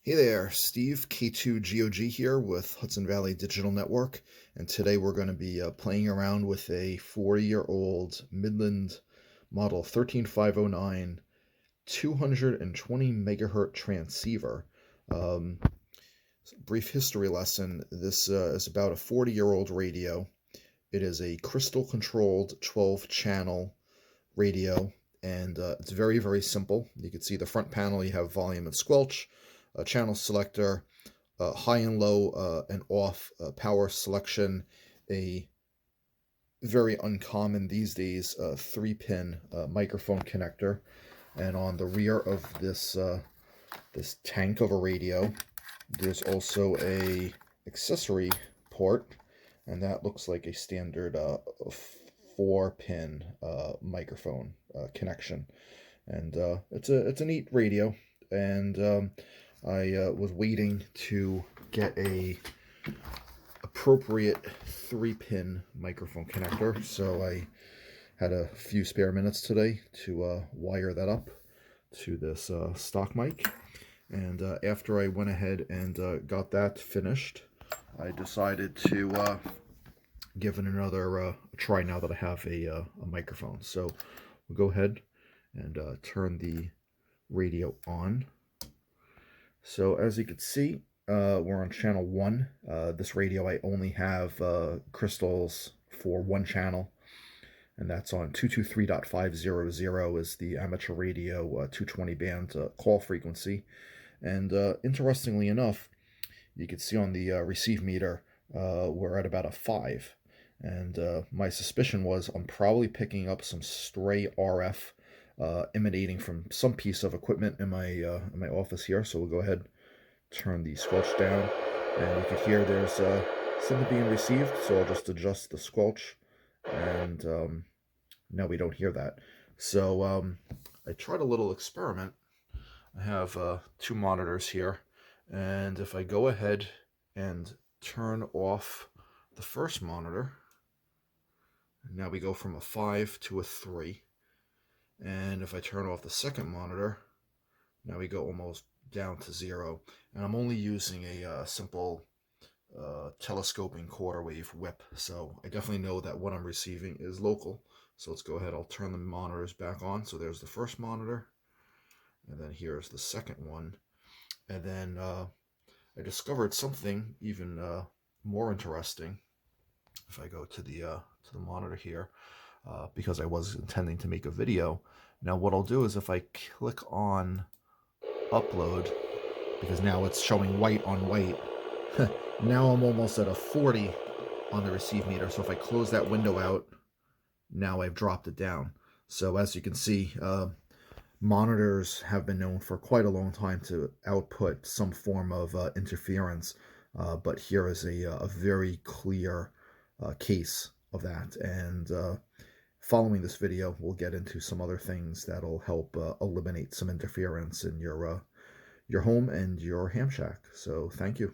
Hey there, Steve, K2GOG here with Hudson Valley Digital Network, and today we're going to be playing around with a 4-year-old Midland model 13509 220 megahertz transceiver. Um, Brief history lesson. This is about a 40-year-old radio. It is a crystal-controlled 12-channel radio, and it's very, very simple. You can see the front panel, you have volume and squelch, a channel selector, high and low and off power selection, a very uncommon these days 3-pin microphone connector, and on the rear of this this tank of a radio, there's also a accessory port, and that looks like a standard 4-pin microphone connection, and it's a neat radio, and I was waiting to get a appropriate 3-pin microphone connector, so I had a few spare minutes today to wire that up to this stock mic. And after I went ahead and got that finished, I decided to give it another try now that I have a microphone. So we'll go ahead and turn the radio on. So as you can see, we're on channel 1. This radio, I only have crystals for one channel, and that's on 223.500 is the amateur radio 220 band call frequency. And interestingly enough, you can see on the receive meter, we're at about a 5. And my suspicion was I'm probably picking up some stray RF emanating from some piece of equipment in my office here. So we'll go ahead, turn the squelch down, and you can hear there's something being received. So I'll just adjust the squelch, and now we don't hear that. So I tried a little experiment. I have 2 monitors here, and if I go ahead and turn off the first monitor, now we go from a 5 to a 3. And if I turn off the second monitor, now we go almost down to 0. And I'm only using a simple telescoping quarter wave whip, so I definitely know that what I'm receiving is local. So let's go ahead, I'll turn the monitors back on. So there's the first monitor, and then here's the second one. And then I discovered something even more interesting. If I go to the monitor here, because I was intending to make a video. Now what I'll do is if I click on upload, because now it's showing white on white, now I'm almost at a 40 on the receive meter. So if I close that window out, now I've dropped it down. So as you can see, monitors have been known for quite a long time to output some form of interference, but here is a very clear case of that. And following this video, we'll get into some other things that'll help eliminate some interference in your home and your ham shack. So thank you.